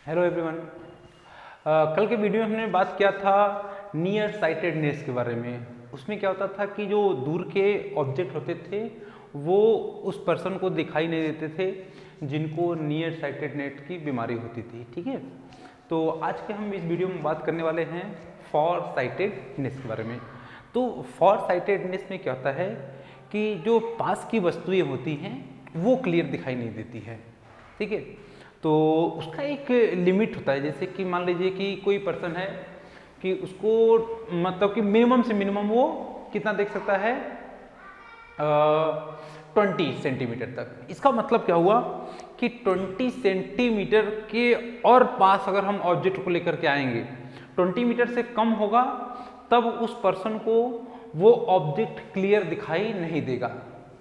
Hello everyone. कल के video में हमने बात किया था नियर साइटेडनेस के बारे में। उसमें क्या होता था कि जो दूर के ऑब्जेक्ट होते थे वो उस पर्सन को दिखाई नहीं देते थे जिनको नियर साइटेडनेस की बीमारी होती थी। ठीक है, तो आज के हम इस वीडियो में बात करने वाले हैं फॉर साइटेडनेस के बारे में। तो फॉर साइटेडनेस में क्या होता है कि जो पास की वस्तुएं होती हैं वो क्लियर दिखाई नहीं देती है। ठीक है, तो उसका एक लिमिट होता है। जैसे कि मान लीजिए कि कोई पर्सन है कि उसको मतलब कि मिनिमम से मिनिमम वो कितना देख सकता है, 20 सेंटीमीटर तक। इसका मतलब क्या हुआ कि 20 सेंटीमीटर के और पास अगर हम ऑब्जेक्ट को लेकर के आएंगे, 20 मीटर से कम होगा तब उस पर्सन को वो ऑब्जेक्ट क्लियर दिखाई नहीं देगा।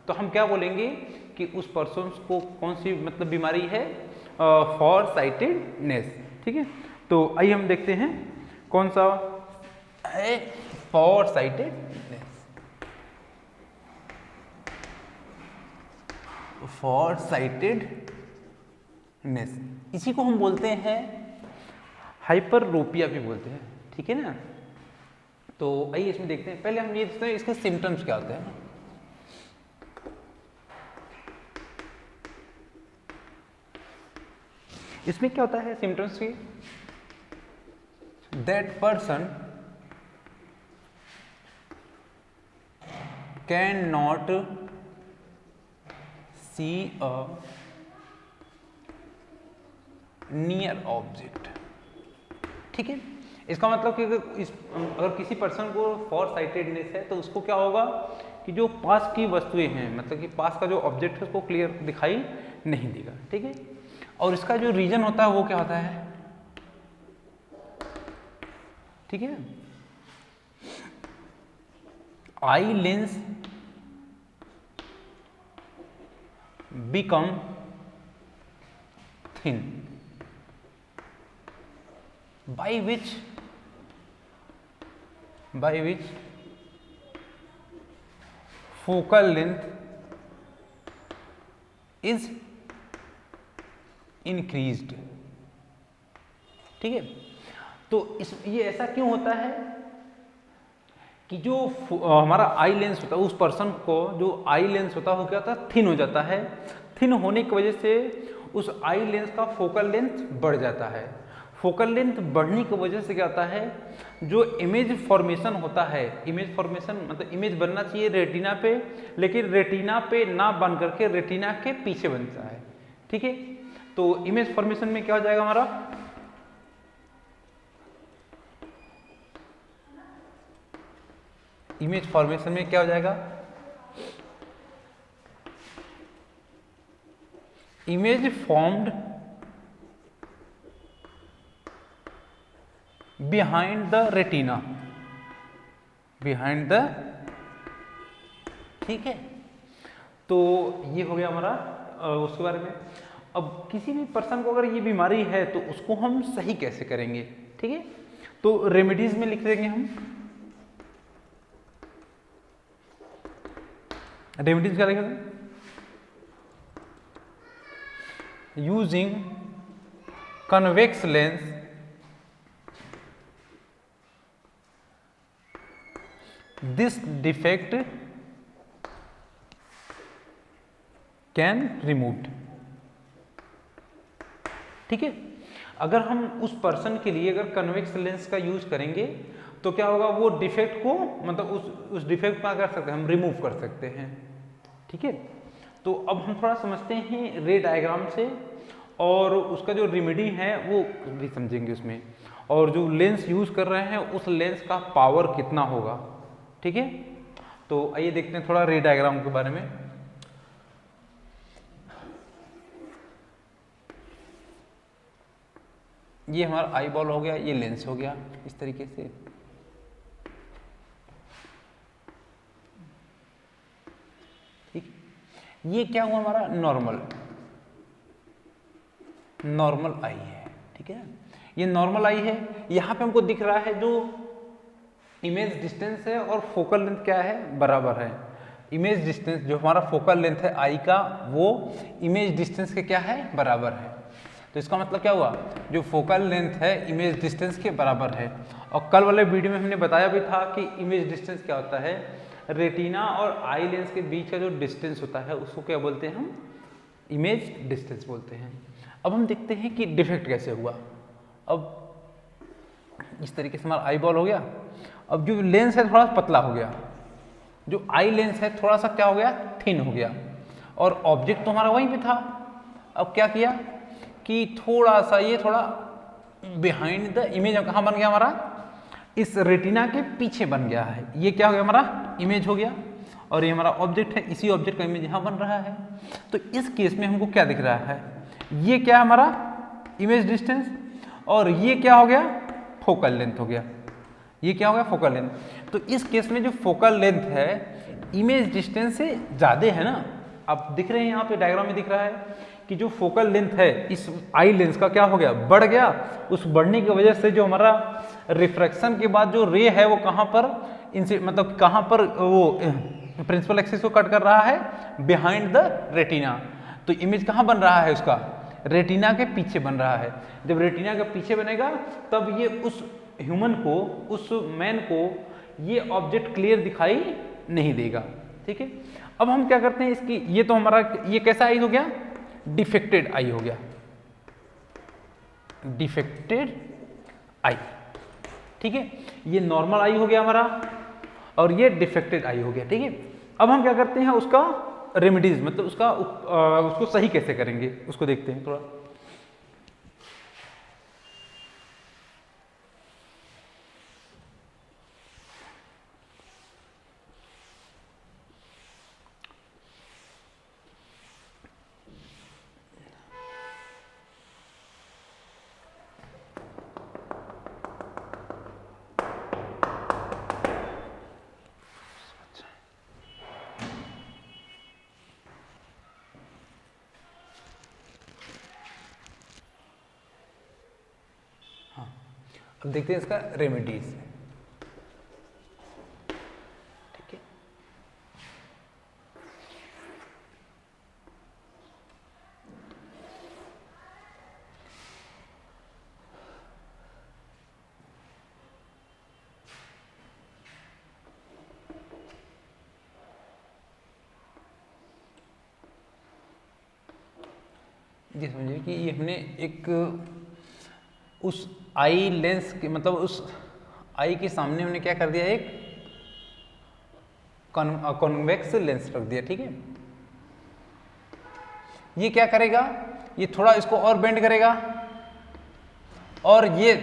तो हम क्या बोलेंगे कि उस पर्सन को कौन सी मतलब बीमारी है, फॉर साइटेडनेस। ठीक है, तो आइए हम देखते हैं कौन सा है फॉर साइटेडनेस। फॉर साइटेडनेस इसी को हम बोलते हैं हाइपरट्रोपिया भी बोलते हैं। ठीक है ना, तो आइए इसमें देखते हैं। पहले हम ये देखते हैं इसके सिम्टम्स क्या होते हैं। इसमें क्या होता है सिम्टम्स की, that person can not see a near object. ठीक है, इसका मतलब कि अगर किसी पर्सन को फॉर साइटेडनेस है तो उसको क्या होगा कि जो पास की वस्तुएं हैं, मतलब कि पास का जो ऑब्जेक्ट है उसको क्लियर दिखाई नहीं देगा। ठीक है, और इसका जो रीजन होता है वो क्या होता है, ठीक है, eye lens become thin by which focal length is increased। ठीक है, तो ये ऐसा क्यों होता है कि जो हमारा आई लेंस होता है उस पर्सन को जो आई लेंस होता है वो क्या होता है, थिन हो जाता है। थिन होने की वजह से उस आई लेंस का फोकल लेंथ बढ़ जाता है। फोकल लेंथ बढ़ने की वजह से क्या होता है, जो इमेज फॉर्मेशन होता है, इमेज फॉर्मेशन मतलब इमेज बनना चाहिए रेटिना पे, लेकिन रेटिना पे ना बन करके रेटिना के पीछे बनता है। ठीक है, तो इमेज फॉर्मेशन में क्या हो जाएगा हमारा, इमेज फॉर्मेशन में क्या हो जाएगा, image formed behind the retina, behind the. ठीक है, तो ये हो गया हमारा उसके बारे में। अब किसी भी पर्सन को अगर ये बीमारी है तो उसको हम सही कैसे करेंगे। ठीक है, तो रेमेडीज में लिख देंगे हम। रेमेडीज क्या लिखेंगे, using convex lens this defect can removed. ठीक है, अगर हम उस पर्सन के लिए अगर कन्वेक्स लेंस का यूज करेंगे तो क्या होगा, वो डिफेक्ट को मतलब उस डिफेक्ट को क्या कर सकते हैं, हम रिमूव कर सकते हैं। ठीक है, तो अब हम थोड़ा समझते हैं रे डायग्राम से, और उसका जो रेमेडी है वो भी समझेंगे उसमें, और जो लेंस यूज कर रहे हैं उस लेंस का पावर कितना होगा। ठीक है, तो आइए देखते हैं थोड़ा रे डायग्राम के बारे में। ये हमारा आई बॉल हो गया, ये लेंस हो गया इस तरीके से। ठीक, ये क्या हुआ हमारा नॉर्मल आई है। ठीक है, ये नॉर्मल आई है। यहाँ पे हमको दिख रहा है जो इमेज डिस्टेंस है और फोकल लेंथ क्या है, बराबर है। इमेज डिस्टेंस जो हमारा फोकल लेंथ है आई का वो इमेज डिस्टेंस के क्या है, बराबर है। तो तो इसका मतलब क्या हुआ, जो फोकल लेंथ है इमेज डिस्टेंस के बराबर है। और कल वाले वीडियो में हमने बताया भी था कि इमेज डिस्टेंस क्या होता है, रेटिना और आई लेंस के बीच का जो डिस्टेंस होता है उसको क्या बोलते हैं हम, इमेज डिस्टेंस बोलते हैं। अब हम देखते हैं कि डिफेक्ट कैसे हुआ। अब इस तरीके से हमारा आई बॉल हो गया। अब जो लेंस है थोड़ा पतला हो गया, जो आई लेंस है थोड़ा सा क्या हो गया, थिन हो गया, और ऑब्जेक्ट तो हमारा वहीं पे था। अब क्या किया कि थोड़ा सा ये थोड़ा बिहाइंड द इमेज कहाँ बन गया हमारा, इस रेटिना के पीछे बन गया है। ये क्या हो गया, हमारा इमेज हो गया, और ये हमारा ऑब्जेक्ट है, इसी ऑब्जेक्ट का इमेज यहाँ बन रहा है। तो इस केस में हमको क्या दिख रहा है, ये क्या हमारा इमेज डिस्टेंस, और ये क्या हो गया, फोकल लेंथ हो गया। ये क्या हो गया, फोकल लेंथ। तो इस केस में जो फोकल लेंथ है इमेज डिस्टेंस से ज़्यादा है ना। आप दिख रहे हैं यहाँ पे डायग्राम में दिख रहा है कि जो फोकल लेंथ है इस आई लेंस का क्या हो गया, बढ़ गया। उस बढ़ने की वजह से जो हमारा रिफ्रैक्शन के बाद जो रे है वो कहाँ पर इनसे मतलब कहाँ पर वो प्रिंसिपल एक्सिस को कट कर रहा है, बिहाइंड द रेटिना। तो इमेज कहाँ बन रहा है उसका, रेटिना के पीछे बन रहा है। जब रेटिना के पीछे बनेगा तब ये उस ह्यूमन को, उस मैन को ये ऑब्जेक्ट क्लियर दिखाई नहीं देगा। ठीक है, अब हम क्या करते हैं इसकी, ये तो हमारा ये कैसा आई हो गया, डिफेक्टेड आई हो गया, डिफेक्टेड आई। ठीक है, ये नॉर्मल आई हो गया हमारा, और ये डिफेक्टेड आई हो गया। ठीक है, अब हम क्या करते हैं उसका रेमेडीज, मतलब उसका उसको सही कैसे करेंगे उसको देखते हैं थोड़ा। अब देखते हैं इसका रेमेडीज। ठीक है, ये समझिए कि ये हमने एक उस आई लेंस के मतलब उस आई के सामने हमने क्या कर दिया, एक कॉन्वेक्स लेंस रख दिया। ठीक है, ये क्या करेगा, ये थोड़ा इसको और बेंड करेगा, और ये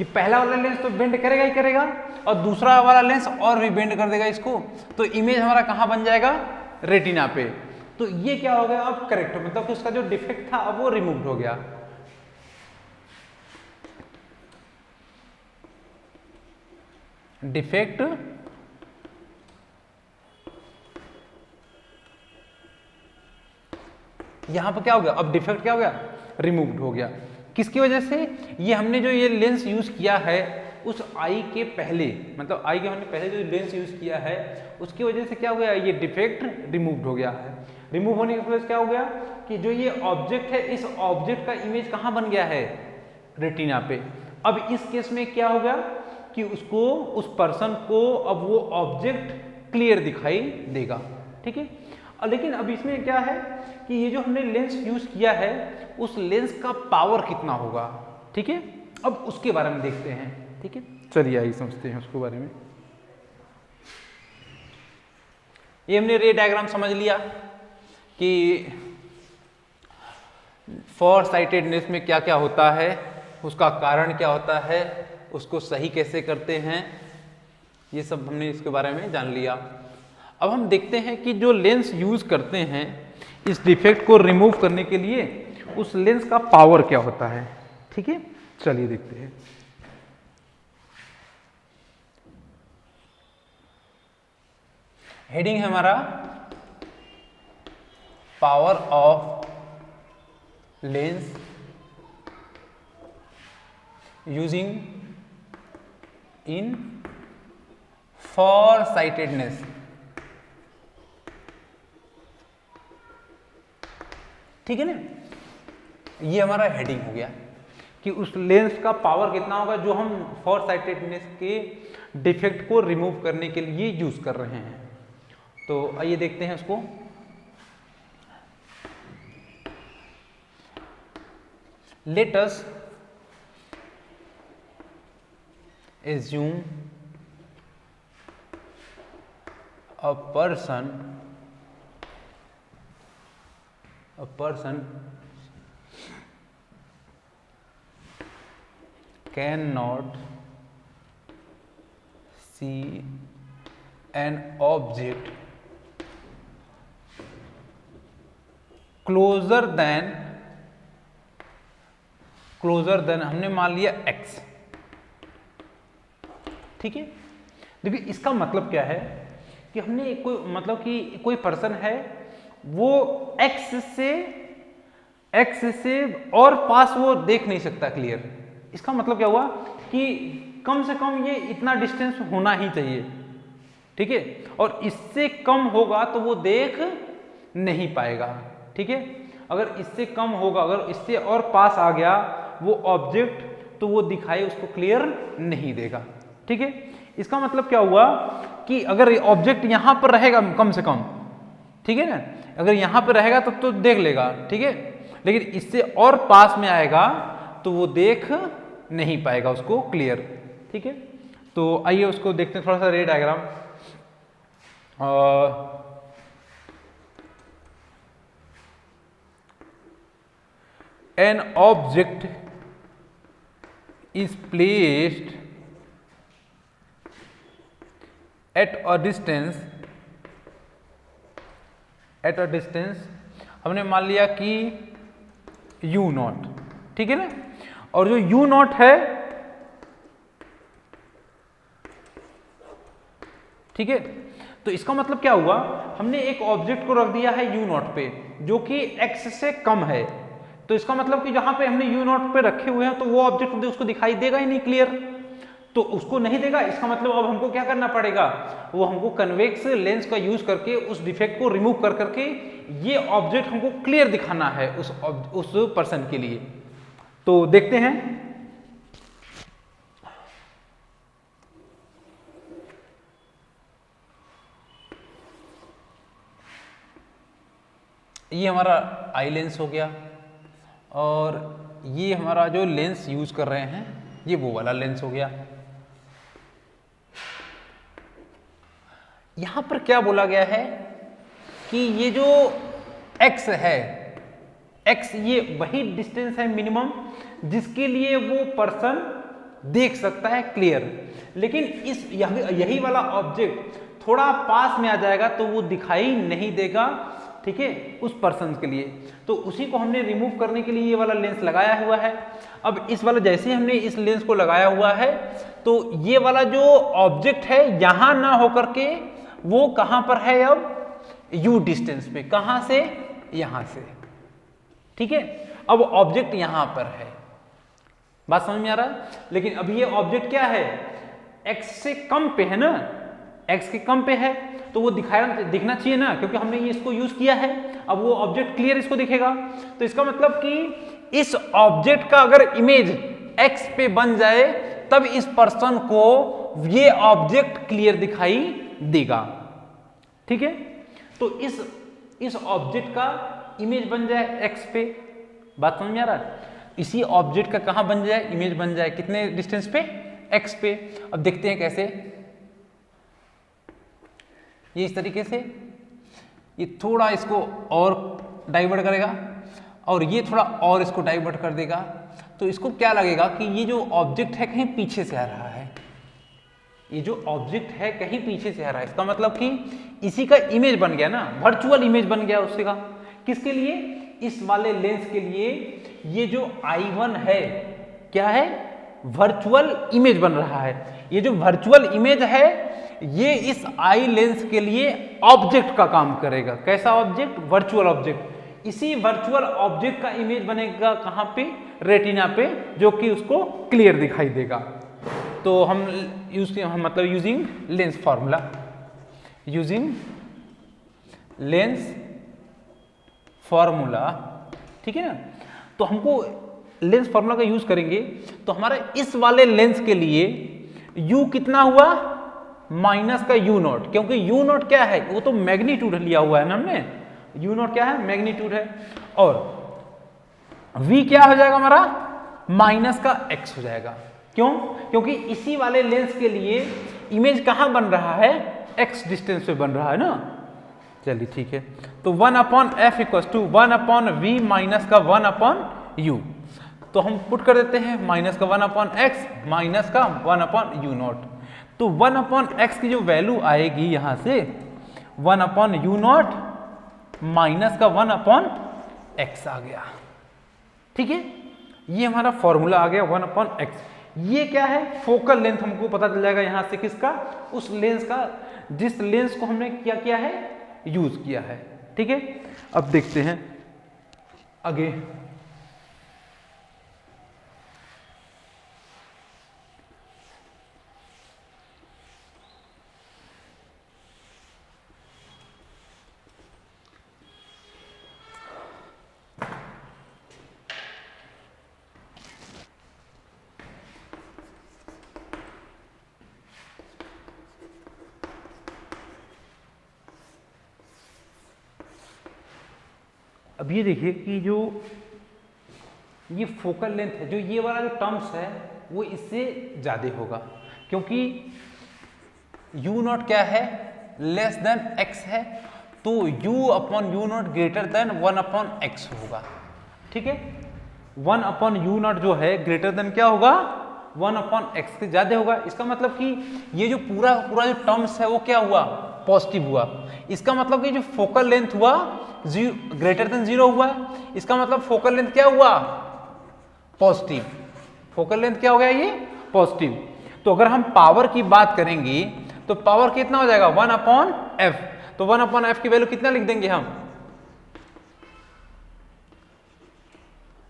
पहला वाला लेंस तो बेंड करेगा ही करेगा, और दूसरा वाला लेंस और भी बेंड कर देगा इसको। तो इमेज हमारा कहाँ बन जाएगा, रेटिना पे। तो ये क्या हो गया, अब करेक्ट, मतलब कि उसका जो डिफेक्ट था अब वो रिमूव हो गया। डिफेक्ट यहां पर क्या हो गया, अब डिफेक्ट क्या हो गया, रिमूव्ड हो गया। किसकी वजह से, ये हमने जो ये लेंस यूज किया है उस आई के पहले, मतलब आई के हमने पहले जो लेंस यूज किया है उसकी वजह से क्या हो गया, ये डिफेक्ट रिमूव्ड हो गया है। रिमूव होने की वजह से क्या हो गया कि जो ये ऑब्जेक्ट है इस ऑब्जेक्ट का इमेज कहां बन गया है, रेटिना पे। अब इस केस में क्या हो गया कि उसको, उस पर्सन को अब वो ऑब्जेक्ट क्लियर दिखाई देगा। ठीक है, लेकिन अब इसमें क्या है कि ये जो हमने लेंस यूज किया है उस लेंस का पावर कितना होगा। ठीक है, अब उसके बारे में देखते हैं। ठीक है, चलिए आइए समझते हैं उसके बारे में। ये हमने रे डायग्राम समझ लिया कि फॉर साइटेडनेस में क्या क्या होता है, उसका कारण क्या होता है, उसको सही कैसे करते हैं, ये सब हमने इसके बारे में जान लिया। अब हम देखते हैं कि जो लेंस यूज करते हैं इस डिफेक्ट को रिमूव करने के लिए उस लेंस का पावर क्या होता है। ठीक है, चलिए देखते हैं। हेडिंग है हमारा power of lens using in for sightedness. ठीक है ना, ये हमारा हेडिंग हो गया कि उस लेंस का पावर कितना होगा जो हम फॉर साइटेडनेस के डिफेक्ट को रिमूव करने के लिए यूज कर रहे हैं। तो आइए देखते हैं उसको। Let us assume a person cannot see an object closer than हमने मान लिया x। ठीक है, देखिए इसका मतलब क्या है कि हमने कोई मतलब कि कोई पर्सन है वो x से और पास वो देख नहीं सकता क्लियर। इसका मतलब क्या हुआ कि कम से कम ये इतना डिस्टेंस होना ही चाहिए। ठीक है, और इससे कम होगा तो वो देख नहीं पाएगा। ठीक है, अगर इससे कम होगा, अगर इससे और पास आ गया वो ऑब्जेक्ट तो वो दिखाई उसको क्लियर नहीं देगा। ठीक है, इसका मतलब क्या हुआ कि अगर ऑब्जेक्ट यहां पर रहेगा कम से कम, ठीक है ना, अगर यहां पर रहेगा तब तो देख लेगा। ठीक है, लेकिन इससे और पास में आएगा तो वो देख नहीं पाएगा उसको क्लियर। ठीक है, तो आइए उसको देखते हैं थोड़ा सा रे diagram. An object is placed at a distance हमने मान लिया कि u0। ठीक है ना, और जो u0 है, ठीक है, तो इसका मतलब क्या हुआ, हमने एक ऑब्जेक्ट को रख दिया है u0 पे जो कि x से कम है। तो इसका मतलब कि जहां पे हमने u0 पे रखे हुए हैं तो वो ऑब्जेक्ट उसको दिखाई देगा ही नहीं क्लियर, तो उसको नहीं देगा। इसका मतलब अब हमको क्या करना पड़ेगा, वो हमको कन्वेक्स लेंस का यूज करके उस डिफेक्ट को रिमूव कर करके ये ऑब्जेक्ट हमको क्लियर दिखाना है उस पर्सन के लिए। तो देखते हैं। ये हमारा आई लेंस हो गया और ये हमारा जो लेंस यूज कर रहे हैं ये वो वाला लेंस हो गया। यहां पर क्या बोला गया है कि ये जो x है, x ये वही डिस्टेंस है मिनिमम जिसके लिए वो पर्सन देख सकता है क्लियर, लेकिन इस यही वाला ऑब्जेक्ट थोड़ा पास में आ जाएगा तो वो दिखाई नहीं देगा। ठीक है, उस पर्सन के लिए, तो उसी को हमने रिमूव करने के लिए ये वाला लेंस लगाया हुआ है। अब इस वाला जैसे ही हमने इस लेंस को लगाया हुआ है तो ये वाला जो ऑब्जेक्ट है यहां ना होकर के वो कहां पर है, अब u डिस्टेंस पे, कहां से, यहां से। ठीक है, अब ऑब्जेक्ट यहां पर है, बात समझ में आ रहा है। लेकिन अब ये ऑब्जेक्ट क्या है, x से कम पे है ना, x के कम पे है तो वो दिखना चाहिए ना, क्योंकि हमने ये इसको यूज किया है। अब वो ऑब्जेक्ट क्लियर इसको दिखेगा। तो इसका मतलब कि इस ऑब्जेक्ट का अगर इमेज x पे बन जाए तब इस पर्सन को ये ऑब्जेक्ट क्लियर दिखाई देगा। ठीक है, तो इस ऑब्जेक्ट का इमेज बन जाए x पे, बात समझ में आ रहा है। इसी ऑब्जेक्ट का कहां बन जाए, इमेज बन जाए कितने डिस्टेंस पे, x पे। अब देखते हैं कैसे। ये इस तरीके से, ये थोड़ा इसको और डाइवर्ट करेगा और ये थोड़ा और इसको डाइवर्ट कर देगा, तो इसको क्या लगेगा कि ये जो ऑब्जेक्ट है कहीं पीछे से आ रहा है, ये जो ऑब्जेक्ट है कहीं पीछे से आ रहा है। इसका मतलब कि इसी का इमेज बन गया ना, वर्चुअल इमेज बन गया उससे का। किसके लिए, इस वाले लेंस के लिए। ये जो I1 है क्या है, वर्चुअल इमेज बन रहा है। ये जो वर्चुअल इमेज है ये इस आई लेंस के लिए ऑब्जेक्ट का काम करेगा। कैसा ऑब्जेक्ट, वर्चुअल ऑब्जेक्ट। इसी वर्चुअल ऑब्जेक्ट का इमेज बनेगा कहां पे, रेटिना पे, जो कि उसको क्लियर दिखाई देगा। तो हम मतलब using lens formula, using lens formula, ठीक है ना। तो हमको लेंस फॉर्मूला का यूज करेंगे, तो हमारे इस वाले लेंस के लिए u कितना हुआ, माइनस का u नॉट, क्योंकि u नॉट क्या है, वो तो मैग्नीट्यूड लिया हुआ है ना हमने, u नॉट क्या है, मैग्नीट्यूड है, और v क्या हो जाएगा हमारा, माइनस का x हो जाएगा। क्यों, क्योंकि इसी वाले लेंस के लिए इमेज कहां बन रहा है, x डिस्टेंस पे बन रहा है ना। चलिए ठीक है, तो 1/f equals to 1/v minus का 1/u, तो हम पुट कर देते हैं माइनस का 1/x माइनस का 1/u नॉट, तो 1/x की जो वैल्यू आएगी यहां से 1/u नॉट माइनस का 1/x आ गया। ठीक है, ये हमारा फॉर्मूला आ गया 1/x। ये क्या है, फोकल लेंथ हमको पता चल जाएगा यहां से किसका, उस लेंस का जिस लेंस को हमने क्या किया है, यूज किया है। ठीक है, अब देखते हैं आगे। अब ये देखिए कि जो ये फोकल लेंथ है, जो ये वाला जो टर्म्स है वो इससे ज़्यादा होगा, क्योंकि u नॉट क्या है, लेस देन x है, तो u/u not greater than 1/x होगा। ठीक है, 1/u नॉट जो है ग्रेटर देन क्या होगा, 1/x से ज़्यादा होगा। इसका मतलब कि ये जो पूरा जो टर्म्स है वो क्या हुआ, पॉजिटिव हुआ। इसका मतलब कि जो फोकल लेंथ हुआ ग्रेटर देन 0 हुआ, इसका मतलब फोकल लेंथ क्या हुआ, पॉजिटिव। फोकल लेंथ क्या हो गया, ये पॉजिटिव। तो अगर हम पावर की बात करेंगे तो पावर कितना हो जाएगा, 1/f, तो 1/f की वैल्यू कितना लिख देंगे हम,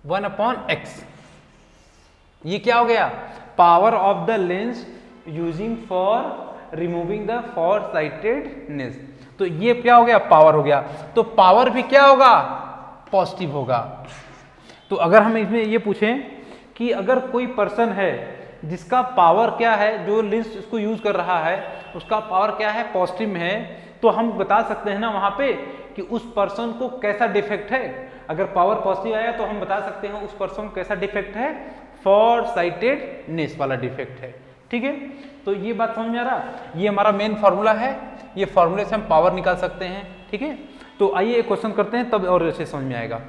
1/x। ये क्या हो गया, power of the lens using for removing the for sightedness, तो ये क्या हो गया, पावर हो गया। तो पावर भी क्या होगा, पॉजिटिव होगा। तो अगर हम इसमें ये पूछें कि अगर कोई पर्सन है जिसका पावर क्या है, जो लेंस इसको यूज कर रहा है उसका पावर क्या है, पॉजिटिव में है, तो हम बता सकते हैं ना वहां पे कि उस पर्सन को कैसा डिफेक्ट है। अगर पावर पॉजिटिव आया तो हम बता सकते हैं उस पर्सन को कैसा डिफेक्ट है, फॉर साइटेडनेस वाला डिफेक्ट है। ठीक है, तो ये बात समझ में आ रहा, ये हमारा मेन फॉर्मूला है, ये फॉर्मूले से हम पावर निकाल सकते हैं। ठीक है, तो आइए एक क्वेश्चन करते हैं तब और अच्छे समझ में आएगा।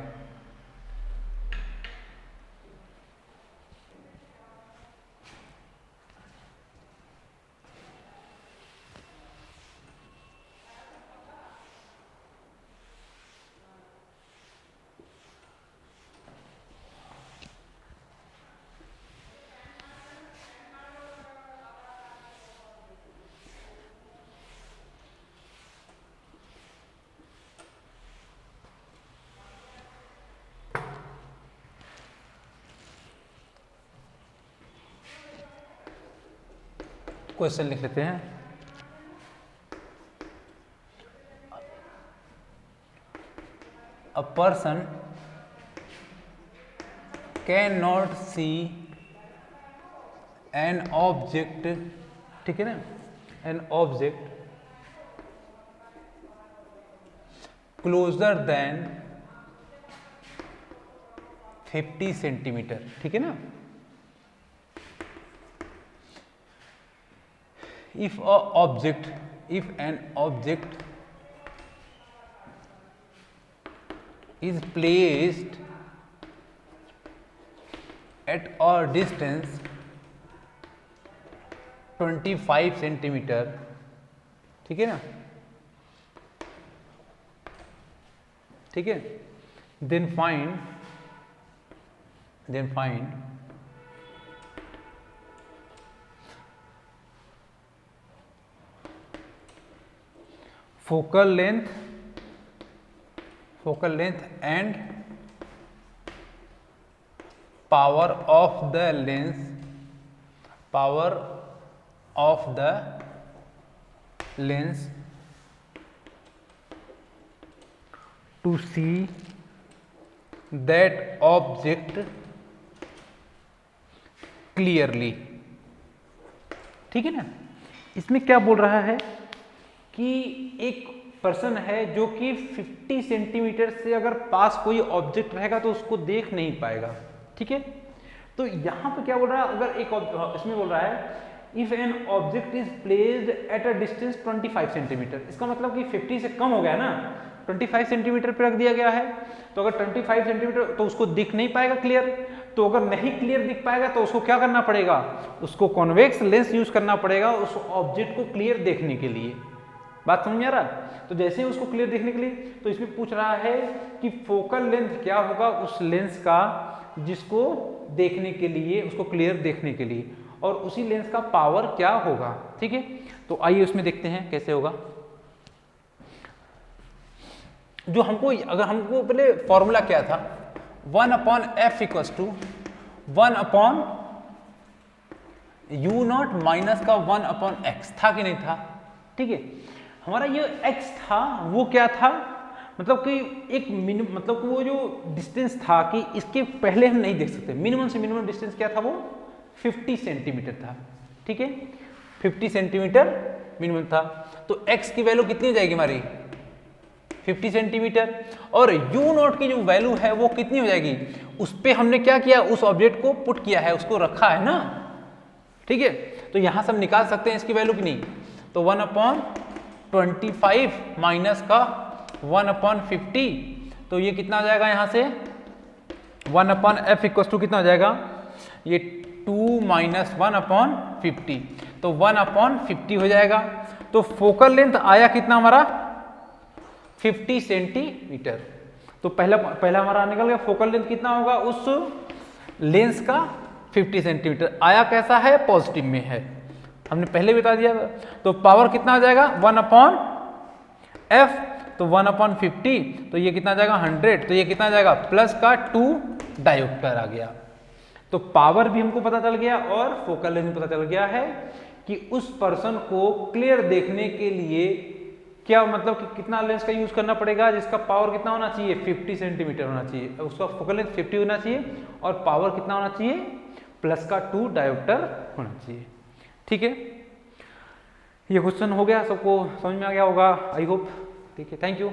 क्वेश्चन लिख लेते हैं। A person can not see an object, ठीक है ना, an object closer than 50 centimetre, ठीक है ना। If an object is placed at a distance 25 centimetre, ठीक है ना, ठीक है, then find focal length and power of the lens to see that object clearly. ठीक है ना, इसमें क्या बोल रहा है कि एक पर्सन है जो कि 50 सेंटीमीटर से अगर पास कोई ऑब्जेक्ट रहेगा तो उसको देख नहीं पाएगा। ठीक है, तो यहां पे क्या बोल रहा है, अगर एक इसमें बोल रहा है if an object is placed at a distance 25 centimetre, इसका मतलब कि 50 से कम हो गया ना, 25 सेंटीमीटर पे रख दिया गया है, तो अगर 25 सेंटीमीटर तो उसको दिख नहीं पाएगा क्लियर, तो अगर नहीं क्लियर दिख पाएगा तो उसको क्या करना पड़ेगा, उसको कॉन्वेक्स लेंस यूज करना पड़ेगा उस ऑब्जेक्ट को क्लियर देखने के लिए। बात समझ में आ रहा? तो जैसे ही उसको क्लियर देखने के लिए, तो इसमें पूछ रहा है कि फोकल लेंथ क्या होगा उस लेंस का जिसको देखने के लिए, उसको क्लियर देखने के लिए, और उसी लेंस का पावर क्या होगा। ठीक है, तो आइए उसमें देखते हैं कैसे होगा। जो हमको, अगर हमको पहले फॉर्मूला क्या था, 1/f equals to 1/u0 minus का 1/x था कि नहीं था। ठीक है, हमारा ये x था वो क्या था, मतलब कि एक मतलब कि वो जो डिस्टेंस था कि इसके पहले हम नहीं देख सकते, मिनिमम से मिनिमम डिस्टेंस क्या था वो 50 सेंटीमीटर था। ठीक है, 50 सेंटीमीटर मिनिमम था, तो x की वैल्यू कितनी हो जाएगी हमारी 50 सेंटीमीटर, और u0 की जो वैल्यू है वो कितनी हो जाएगी, उस पर हमने क्या किया, उस ऑब्जेक्ट को पुट किया है, उसको रखा है ना। ठीक है, तो यहां से हम निकाल सकते हैं इसकी वैल्यू की नहीं, तो 1/25 माइनस का 1/50, तो ये कितना आ जाएगा यहाँ से 1/f इक्वल टू कितना हो जाएगा, ये 2 माइनस 1/50, तो 1/50 हो जाएगा। तो फोकल लेंथ आया कितना हमारा 50 सेंटीमीटर। तो पहला हमारा निकल गया, फोकल लेंथ कितना होगा उस लेंस का 50 सेंटीमीटर, आया कैसा है, पॉजिटिव में है, हमने पहले बता दिया था। तो पावर कितना आ जाएगा 1/f, तो 1/50, तो ये कितना आ जाएगा 100, तो ये कितना आ जाएगा प्लस का 2 डायोप्टर आ गया। तो पावर भी हमको पता चल गया और फोकल लेंथ पता चल गया है कि उस पर्सन को क्लियर देखने के लिए क्या, मतलब कि कितना लेंस का यूज करना पड़ेगा, जिसका पावर कितना होना चाहिए 50 सेंटीमीटर होना चाहिए, उसका फोकल लेंथ 50 होना चाहिए, और पावर कितना होना चाहिए प्लस का 2 डायोप्टर होना चाहिए। ठीक है, ये क्वेश्चन हो गया, सबको समझ में आ गया होगा आई होप। ठीक है, थैंक यू।